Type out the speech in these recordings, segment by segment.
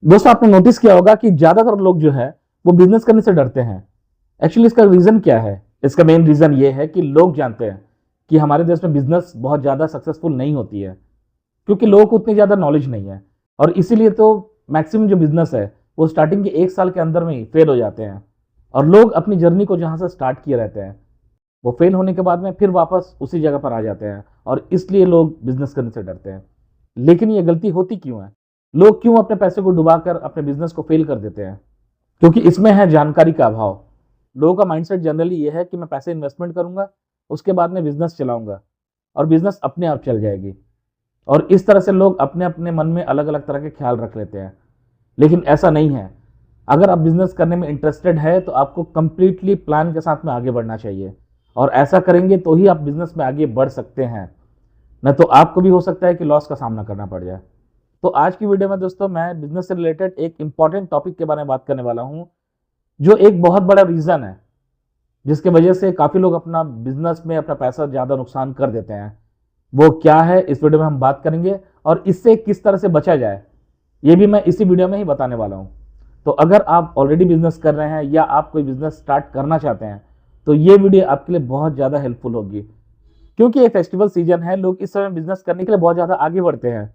दोस्तों आपने नोटिस किया होगा कि ज्यादातर लोग जो है वो बिजनेस करने से डरते हैं। एक्चुअली इसका रीजन क्या है? इसका मेन रीजन ये है कि लोग जानते हैं कि हमारे देश में बिजनेस बहुत ज्यादा सक्सेसफुल नहीं होती है, क्योंकि लोगों को उतनी ज्यादा नॉलेज नहीं है। और इसीलिए तो मैक्सिमम जो बिजनेस है वो स्टार्टिंग के 1 साल के अंदर में ही फेल हो जाते हैं। और लोग अपनी जर्नी को जहां से स्टार्ट किए रहते हैं वो फेल होने के बाद में फिर वापस उसी जगह पर आ जाते हैं, और इसलिए लोग बिजनेस करने से डरते हैं। लेकिन ये गलती होती क्यों है? लोग क्यों अपने पैसे को डुबाकर अपने बिजनेस को फेल कर देते हैं? क्योंकि इसमें है जानकारी का अभाव। लोगों का माइंडसेट जनरली ये है कि मैं पैसे इन्वेस्टमेंट करूंगा, उसके बाद में बिजनेस चलाऊंगा और बिजनेस अपने आप चल जाएगी। और इस तरह से लोग अपने अपने मन में अलग अलग तरह के ख्याल रख लेते हैं। लेकिन ऐसा नहीं है। अगर आप बिजनेस करने में इंटरेस्टेड है तो आपको कंप्लीटली प्लान के साथ में आगे बढ़ना चाहिए, और ऐसा करेंगे तो ही आप बिजनेस में आगे बढ़ सकते हैं। न तो आपको भी हो सकता है कि लॉस का सामना करना पड़ जाए। तो आज की वीडियो में दोस्तों मैं बिजनेस से रिलेटेड एक इंपॉर्टेंट टॉपिक के बारे में बात करने वाला हूं, जो एक बहुत बड़ा रीजन है जिसके वजह से काफी लोग अपना बिजनेस में अपना पैसा ज्यादा नुकसान कर देते हैं। वो क्या है इस वीडियो में हम बात करेंगे, और इससे किस तरह से बचा जाए ये भी मैं इसी वीडियो में ही बताने वाला हूं। तो अगर आप ऑलरेडी बिजनेस कर रहे हैं या आप कोई बिजनेस स्टार्ट करना चाहते हैं तो ये वीडियो आपके लिए बहुत ज़्यादा हेल्पफुल होगी, क्योंकि ये फेस्टिवल सीजन है। लोग इस समय बिजनेस करने के लिए बहुत ज़्यादा आगे बढ़ते हैं,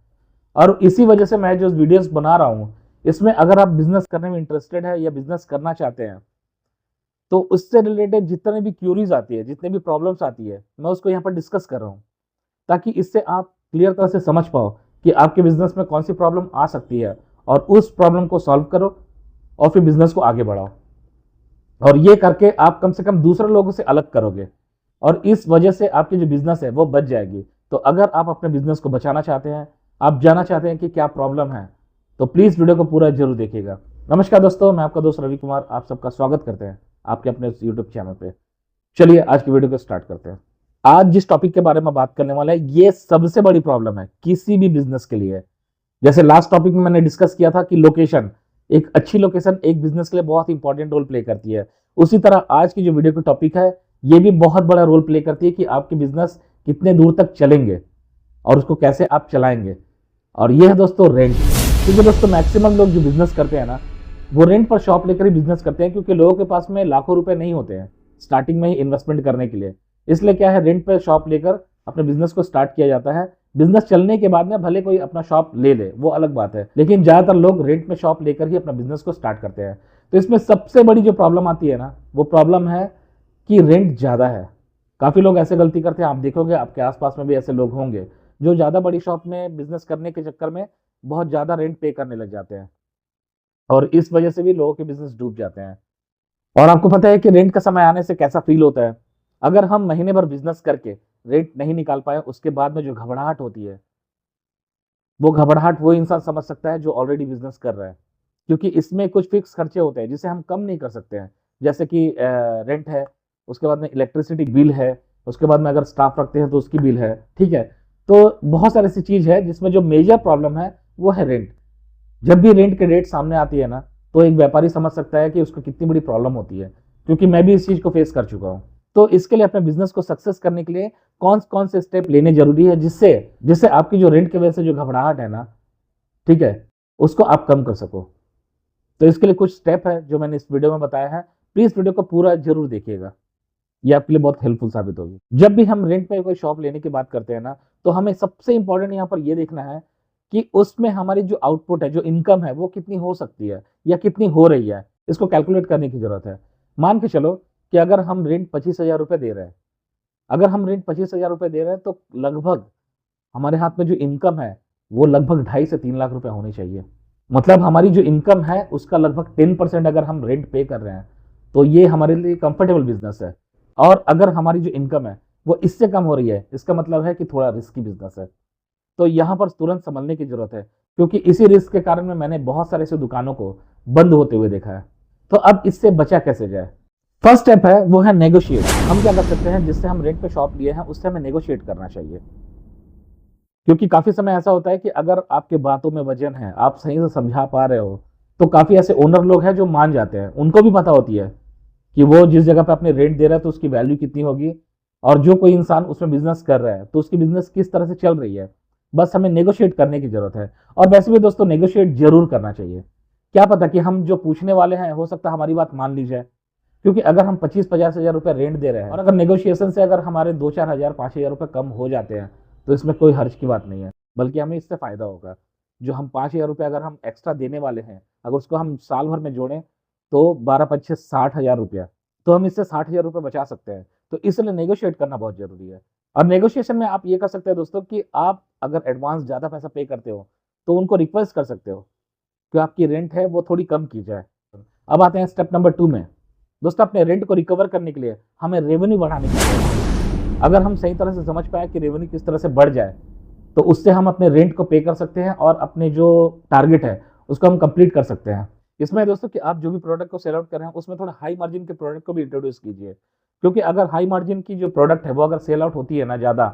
और इसी वजह से मैं जो वीडियोस बना रहा हूँ इसमें अगर आप बिजनेस करने में इंटरेस्टेड है या बिजनेस करना चाहते हैं तो उससे रिलेटेड जितने भी क्यूरीज आती है, जितने भी प्रॉब्लम्स आती है, मैं उसको यहाँ पर डिस्कस कर रहा हूँ, ताकि इससे आप क्लियर तरह से समझ पाओ कि आपके बिजनेस में कौन सी प्रॉब्लम आ सकती है, और उस प्रॉब्लम को सॉल्व करो और फिर बिजनेस को आगे बढ़ाओ। और ये करके आप कम से कम दूसरे लोगों से अलग करोगे, और इस वजह से आपकी जो बिजनेस है वो बच जाएगी। तो अगर आप अपने बिजनेस को बचाना चाहते हैं, आप जानना चाहते हैं कि क्या प्रॉब्लम है, तो प्लीज वीडियो को पूरा जरूर देखिएगा। नमस्कार दोस्तों, मैं आपका दोस्त रवि कुमार आप सबका स्वागत करते हैं आपके अपने यूट्यूब चैनल पे। चलिए आज की वीडियो को स्टार्ट करते हैं। आज जिस टॉपिक के बारे में बात करने वाला है ये सबसे बड़ी प्रॉब्लम है किसी भी बिजनेस के लिए। जैसे लास्ट टॉपिक में मैंने डिस्कस किया था कि लोकेशन, एक अच्छी लोकेशन एक बिजनेस के लिए बहुत इंपॉर्टेंट रोल प्ले करती है, उसी तरह आज की जो वीडियो की टॉपिक है ये भी बहुत बड़ा रोल प्ले करती है कि आपके बिजनेस कितने दूर तक चलेंगे और उसको कैसे आप चलाएंगे। और ये है दोस्तों रेंट। क्योंकि दोस्तों मैक्सिमम लोग जो बिजनेस करते हैं ना वो रेंट पर शॉप लेकर ही बिजनेस करते हैं, क्योंकि लोगों के पास में लाखों रुपए नहीं होते हैं स्टार्टिंग में ही इन्वेस्टमेंट करने के लिए। इसलिए क्या है, रेंट पर शॉप लेकर अपने बिजनेस को स्टार्ट किया जाता है। बिजनेस चलने के बाद में भले कोई अपना शॉप ले ले वो अलग बात है, लेकिन ज्यादातर लोग रेंट में शॉप लेकर ही अपना बिजनेस को स्टार्ट करते हैं। तो इसमें सबसे बड़ी जो प्रॉब्लम आती है ना वो प्रॉब्लम है कि रेंट ज्यादा है। काफी लोग ऐसे गलती करते हैं, आप देखोगे आपके आसपास में भी ऐसे लोग होंगे जो ज्यादा बड़ी शॉप में बिजनेस करने के चक्कर में बहुत ज्यादा रेंट पे करने लग जाते हैं, और इस वजह से भी लोगों के बिजनेस डूब जाते हैं। और आपको पता है कि रेंट का समय आने से कैसा फील होता है। अगर हम महीने भर बिजनेस करके रेंट नहीं निकाल पाए, उसके बाद में जो घबराहट होती है वो घबराहट वो इंसान समझ सकता है जो ऑलरेडी बिजनेस कर रहा है। क्योंकि इसमें कुछ फिक्स खर्चे होते हैं जिसे हम कम नहीं कर सकते हैं, जैसे कि रेंट है, उसके बाद में इलेक्ट्रिसिटी बिल है, उसके बाद में अगर स्टाफ रखते हैं तो उसकी बिल है, ठीक है। तो बहुत सारी ऐसी चीज है जिसमें जो मेजर प्रॉब्लम है वो है रेंट। जब भी रेंट के डेट सामने आती है ना तो एक व्यापारी समझ सकता है कि उसको कितनी बड़ी प्रॉब्लम होती है, क्योंकि मैं भी इस चीज को फेस कर चुका हूँ। तो इसके लिए अपने बिजनेस को सक्सेस करने के लिए कौन कौन से स्टेप लेने जरूरी है जिससे जिससे आपकी जो रेंट की वजह से जो घबराहट है ना, ठीक है, उसको आप कम कर सको। तो इसके लिए कुछ स्टेप है जो मैंने इस वीडियो में बताया है। प्लीज वीडियो को पूरा जरूर देखिएगा, ये आपके लिए बहुत हेल्पफुल साबित होगी। जब भी हम रेंट पे कोई शॉप लेने की बात करते हैं ना तो हमें सबसे इंपॉर्टेंट यहाँ पर ये देखना है कि उसमें हमारी जो आउटपुट है, जो इनकम है, वो कितनी हो सकती है या कितनी हो रही है, इसको कैलकुलेट करने की जरूरत है। मान के चलो कि अगर हम रेंट 25,000 रुपये दे रहे हैं, अगर हम रेंट 25,000 रुपये दे रहे हैं तो लगभग हमारे हाथ में जो इनकम है वो लगभग 2.5 से 3 लाख रुपए होनी चाहिए। मतलब हमारी जो इनकम है उसका लगभग 10% अगर हम रेंट पे कर रहे हैं तो ये हमारे लिए कंफर्टेबल बिजनेस है। और अगर हमारी जो इनकम है वो इससे कम हो रही है, इसका मतलब है कि थोड़ा रिस्की बिजनेस है। तो यहाँ पर तुरंत संभलने की जरूरत है, क्योंकि इसी रिस्क के कारण में मैंने बहुत सारे ऐसे दुकानों को बंद होते हुए देखा है। तो अब इससे बचा कैसे जाए? फर्स्ट स्टेप है वो है नेगोशिएट। हम क्या कर सकते हैं, जिससे हम रेंट पे शॉप लिए हैं उससे हमें नेगोशिएट करना चाहिए। क्योंकि काफी समय ऐसा होता है कि अगर आपके बातों में वजन है, आप सही से समझा पा रहे हो, तो काफी ऐसे ओनर लोग हैं जो मान जाते हैं। उनको भी पता होती है कि वो जिस जगह पे अपने रेंट दे रहा है तो उसकी वैल्यू कितनी होगी, और जो कोई इंसान उसमें बिजनेस कर रहा है तो उसकी बिजनेस किस तरह से चल रही है। बस हमें नेगोशिएट करने की ज़रूरत है। और वैसे भी दोस्तों नेगोशिएट ज़रूर करना चाहिए। क्या पता कि हम जो पूछने वाले हैं हो सकता है हमारी बात मान ली जाए। क्योंकि अगर हम 25-50 हज़ार रुपये रेंट दे रहे हैं और अगर नेगोशिएशन से अगर हमारे 2-4 हज़ार 5,000 रुपये कम हो जाते हैं, तो इसमें कोई हर्ज की बात नहीं है, बल्कि हमें इससे फ़ायदा होगा। जो हम 5,000 रुपये अगर हम एक्स्ट्रा देने वाले हैं, अगर उसको हम साल भर में जोड़ें तो 12-5 60,000 रुपया, तो हम इससे 60,000 रुपये बचा सकते हैं। तो इसलिए नेगोशिएट करना बहुत ज़रूरी है। और नेगोशिएशन में आप ये कर सकते हैं दोस्तों कि आप अगर एडवांस ज़्यादा पैसा पे करते हो, तो उनको रिक्वेस्ट कर सकते हो कि आपकी रेंट है वो थोड़ी कम की जाए। अब आते हैं स्टेप नंबर 2 में। दोस्तों अपने रेंट को रिकवर करने के लिए हमें रेवेन्यू बढ़ाने की ज़रूरत है। अगर हम सही तरह से समझ पाएँ कि रेवेन्यू किस तरह से बढ़ जाए, तो उससे हम अपने रेंट को पे कर सकते हैं और अपने जो टारगेट है, उसको हम कंप्लीट कर सकते हैं। इसमें दोस्तों कि आप जो भी प्रोडक्ट को सेल आउट कर रहे हैं, उसमें थोड़ा हाई मार्जिन के प्रोडक्ट को भी इंट्रोड्यूस कीजिए। क्योंकि अगर हाई मार्जिन की जो प्रोडक्ट है, वो अगर सेल आउट होती है ना ज़्यादा,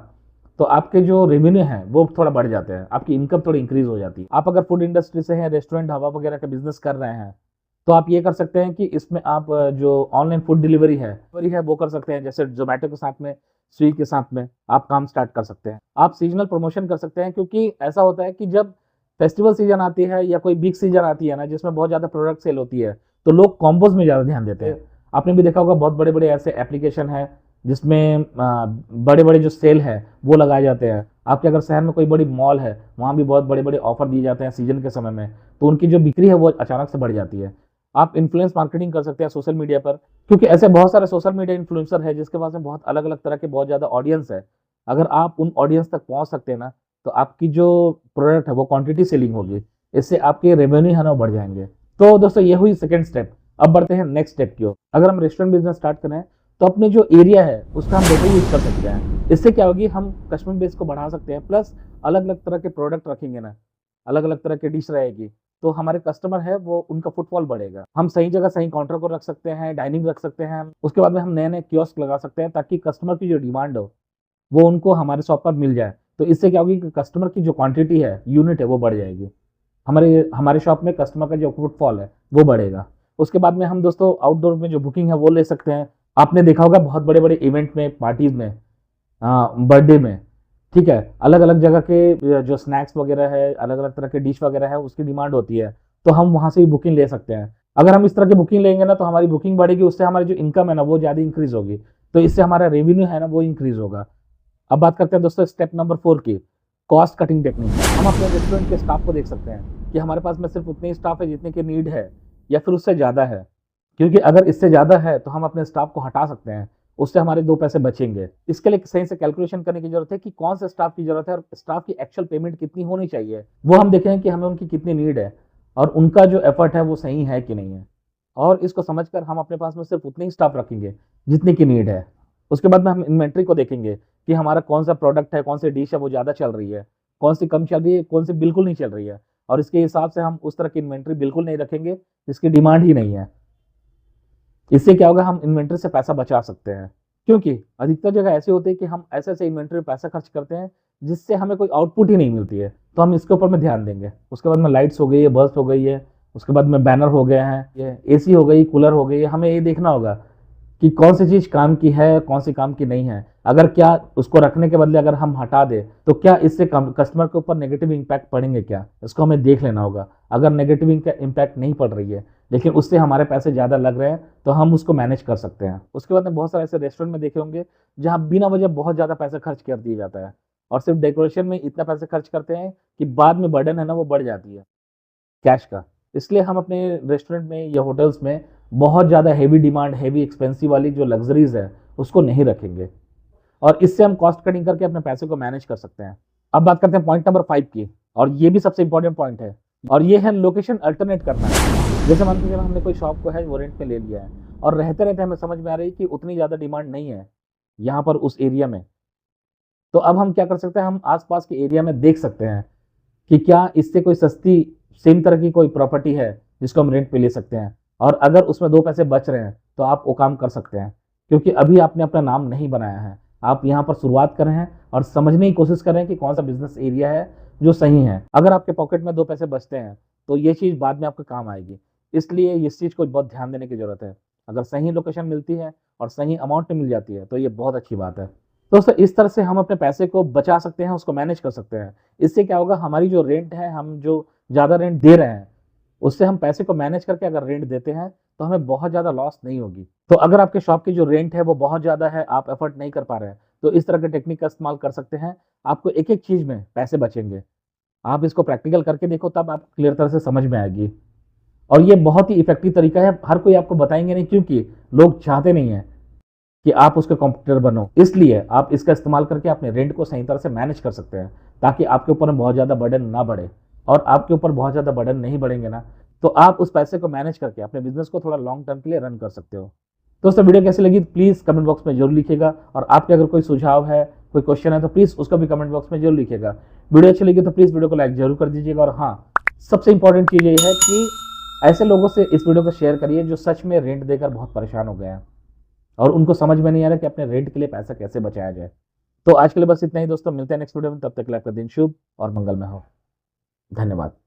तो आपके जो रेवेन्यू हैं, वो थोड़ा बढ़ जाते हैं, आपकी इनकम थोड़ी इंक्रीज़ हो जाती है। आप अगर फूड इंडस्ट्री से हैं, रेस्टोरेंट, ढाबा वगैरह का बिज़नेस कर रहे हैं, तो आप ये कर सकते हैं कि इसमें आप जो ऑनलाइन फूड डिलीवरी है वो कर सकते हैं। जैसे ज़ोमैटो के साथ में, स्विगी के साथ में आप काम स्टार्ट कर सकते हैं। आप सीज़नल प्रमोशन कर सकते हैं, क्योंकि ऐसा होता है कि जब फेस्टिवल सीज़न आती है या कोई बिग सीज़न आती है ना, जिसमें बहुत ज़्यादा प्रोडक्ट सेल होती है, तो लोग कॉम्बोज़ में ज़्यादा ध्यान देते हैं। आपने भी देखा होगा बहुत बड़े-बड़े ऐसे एप्लीकेशन हैं, जिसमें बड़े-बड़े जो सेल है, वो लगाए जाते हैं। आपके अगर शहर में कोई बड़ी मॉल है, वहाँ भी बहुत बड़े-बड़े ऑफ़र दिए जाते हैं सीज़न के समय में, तो उनकी जो बिक्री है वो अचानक से बढ़ जाती है। आप इन्फ्लुएंस मार्केटिंग कर सकते हैं सोशल मीडिया पर, क्योंकि ऐसे बहुत सारे सोशल मीडिया इन्फ्लुएंसर हैं जिसके पास में बहुत अलग-अलग तरह के बहुत ज़्यादा ऑडियंस है। अगर आप उन ऑडियंस तक पहुँच सकते हैं ना, तो आपकी जो प्रोडक्ट है वो क्वांटिटी सेलिंग होगी। इससे आपके रेवेन्यू है ना वो बढ़ जाएँगे। तो दोस्तों ये हुई सेकंड स्टेप। अब बढ़ते हैं नेक्स्ट स्टेप की ओर। अगर हम रेस्टोरेंट बिज़नेस स्टार्ट कर रहे हैं, तो अपने जो एरिया है उसका हम बेटर यूज़ कर सकते हैं। इससे क्या होगी, हम कस्टमर बेस को बढ़ा सकते हैं, प्लस अलग-अलग तरह के प्रोडक्ट रखेंगे ना, अलग-अलग तरह की डिश रहेगी, तो हमारे कस्टमर है वो उनका फुटफॉल बढ़ेगा। हम सही जगह सही काउंटर को रख सकते हैं, डाइनिंग रख सकते हैं। उसके बाद में हम नए-नए कियोस्क लगा सकते हैं, ताकि कस्टमर की जो डिमांड हो, वो उनको हमारे शॉप पर मिल जाए। तो इससे क्या होगी कि कस्टमर की जो क्वांटिटी है, यूनिट है, वो बढ़ जाएगी। हमारे हमारे शॉप में कस्टमर का जो फुटफॉल है, वो बढ़ेगा। उसके बाद में हम दोस्तों आउटडोर में जो बुकिंग है वो ले सकते हैं। आपने देखा होगा बहुत बड़े-बड़े इवेंट में, पार्टीज़ में, बर्थडे में, ठीक है, अलग-अलग जगह के जो स्नैक्स वगैरह है, अलग-अलग तरह के डिश वगैरह है, उसकी डिमांड होती है, तो हम वहाँ से भी बुकिंग ले सकते हैं। अगर हम इस तरह की बुकिंग लेंगे ना, तो हमारी बुकिंग बढ़ेगी, उससे हमारी जो इनकम है ना, वो ज़्यादा इंक्रीज़ होगी। तो इससे हमारा रेवेन्यू है ना, वो इंक्रीज़ होगा। अब बात करते हैं दोस्तों स्टेप नंबर 4 की, कॉस्ट कटिंग टेक्निक। हम अपने रेस्टोरेंट के स्टाफ को देख सकते हैं कि हमारे पास में सिर्फ़ उतने ही स्टाफ है जितने की नीड है, या फिर उससे ज़्यादा है। क्योंकि अगर इससे ज़्यादा है, तो हम अपने स्टाफ को हटा सकते हैं, उससे हमारे 2 पैसे बचेंगे। इसके लिए सही से कैलकुलेशन करने की ज़रूरत है कि कौन से स्टाफ की ज़रूरत है और स्टाफ की एक्चुअल पेमेंट कितनी होनी चाहिए। वो हम देखें कि हमें उनकी कितनी नीड है और उनका जो एफर्ट है वो सही है कि नहीं है। और इसको समझकर हम अपने पास में सिर्फ़ उतने ही स्टाफ रखेंगे जितने की नीड है। उसके बाद में हम इन्वेंटरी को देखेंगे कि हमारा कौन-सा प्रोडक्ट है, कौन-सी डिश है वो ज़्यादा चल रही है, कौन-सी कम चल रही है, कौन-सी बिल्कुल नहीं चल रही है। और इसके हिसाब से हम उस तरह की इन्वेंटरी बिल्कुल नहीं रखेंगे जिसकी डिमांड ही नहीं है। इससे क्या होगा, हम इन्वेंटरी से पैसा बचा सकते हैं। क्योंकि अधिकतर जगह ऐसी होती है कि हम ऐसे-ऐसे इन्वेंटरी में पैसा खर्च करते हैं, जिससे हमें कोई आउटपुट ही नहीं मिलती है। तो हम इसके ऊपर में ध्यान देंगे। उसके बाद में लाइट्स हो गई है, बल्ब्स हो गई है, उसके बाद में बैनर हो गए हैं, ये एसी हो गई, कूलर हो गई है। हमें ये देखना होगा कि कौन-सी चीज़ काम की है, कौन-सी काम की नहीं है। अगर क्या उसको रखने के बदले अगर हम हटा दें, तो क्या इससे कस्टमर के ऊपर नेगेटिव इम्पैक्ट पड़ेंगे क्या? इसको हमें देख लेना होगा। अगर नेगेटिव इम्पैक्ट नहीं पड़ रही है, लेकिन उससे हमारे पैसे ज़्यादा लग रहे हैं, तो हम उसको मैनेज कर सकते हैं। उसके बाद में बहुत सारे ऐसे रेस्टोरेंट में देखे होंगे, जहाँ बिना वजह बहुत ज़्यादा पैसा खर्च कर दिया जाता है और सिर्फ़ डेकोरेशन में इतना पैसा खर्च करते हैं कि बाद में बर्डन है ना, वो बढ़ जाती है कैश का। इसलिए हम अपने रेस्टोरेंट में या होटल्स में बहुत ज़्यादा हेवी डिमांड, हेवी एक्सपेंसिव वाली जो लग्ज़रीज़ है, उसको नहीं रखेंगे और इससे हम कॉस्ट कटिंग करके अपने पैसे को मैनेज कर सकते हैं। अब बात करते हैं पॉइंट नंबर 5 की, और ये भी सबसे इम्पोर्टेंट पॉइंट है, और ये है लोकेशन अल्टरनेट करना। जैसे मान लीजिए हमने कोई शॉप को है वो रेंट पे ले लिया है और रहते-रहते हमें समझ में आ रही है कि उतनी ज़्यादा डिमांड नहीं है यहाँ पर उस एरिया में। तो अब हम क्या कर सकते हैं, हम आस-पास के एरिया में देख सकते हैं कि क्या इससे कोई सस्ती सेम तरह की कोई प्रॉपर्टी है जिसको हम रेंट पे ले सकते हैं, और अगर उसमें 2 पैसे बच रहे हैं तो आप वो काम कर सकते हैं। क्योंकि अभी आपने अपना नाम नहीं बनाया है, आप यहाँ पर शुरुआत कर रहे हैं और समझने की कोशिश कर रहे हैं कि कौन सा बिजनेस एरिया है जो सही है। अगर आपके पॉकेट में 2 पैसे बचते हैं, तो ये चीज़ बाद में आपके काम आएगी। इसलिए इस चीज़ को बहुत ध्यान देने की ज़रूरत है। अगर सही लोकेशन मिलती है और सही अमाउंट में मिल जाती है, तो ये बहुत अच्छी बात है। दोस्तों इस तरह से हम अपने पैसे को बचा सकते हैं, उसको मैनेज कर सकते हैं। इससे क्या होगा, हमारी जो रेंट है, हम जो ज़्यादा रेंट दे रहे हैं, उससे हम पैसे को मैनेज करके अगर रेंट देते हैं, तो हमें बहुत ज़्यादा लॉस नहीं होगी। तो अगर आपके शॉप की जो रेंट है वो बहुत ज़्यादा है, आप अफ़ोर्ड नहीं कर पा रहे हैं, तो इस तरह के टेक्निक का इस्तेमाल कर सकते हैं। आपको एक-एक चीज़ में पैसे बचेंगे। आप इसको प्रैक्टिकल करके देखो, तब आपको क्लियर तरह से समझ में आएगी। और ये बहुत ही इफ़ेक्टिव तरीका है, हर कोई आपको बताएँगे नहीं, क्योंकि लोग चाहते नहीं हैं कि आप उसके कॉम्पिटिटर बनो। इसलिए आप इसका इस्तेमाल करके अपने रेंट को सही तरह से मैनेज कर सकते हैं, ताकि आपके ऊपर में बहुत ज़्यादा बर्डन ना बढ़े। और आपके ऊपर बहुत ज़्यादा बर्डन नहीं बढ़ेंगे ना, तो आप उस पैसे को मैनेज करके अपने बिज़नेस को थोड़ा लॉन्ग टर्म के लिए रन कर सकते हो। दोस्तों वीडियो कैसी लगी प्लीज़ कमेंट बॉक्स में ज़रूर लिखिएगा, और आपके अगर कोई सुझाव है, कोई क्वेश्चन है, तो प्लीज़ उसको भी कमेंट बॉक्स में ज़रूर लिखिएगा। वीडियो अच्छी लगी तो प्लीज़ वीडियो को लाइक ज़रूर कर दीजिएगा, और हाँ, सबसे इम्पोर्टेंट चीज़ ये है कि ऐसे लोगों से इस वीडियो को शेयर करिए जो सच में रेंट देकर बहुत परेशान हो गए हैं, और उनको समझ में नहीं आ रहा कि अपने रेंट के लिए पैसा कैसे बचाया जाए। तो आज के लिए बस इतना ही दोस्तों, मिलते हैं नेक्स्ट वीडियो में, तब तक के लिए आपका दिन शुभ और मंगलमय हो। धन्यवाद।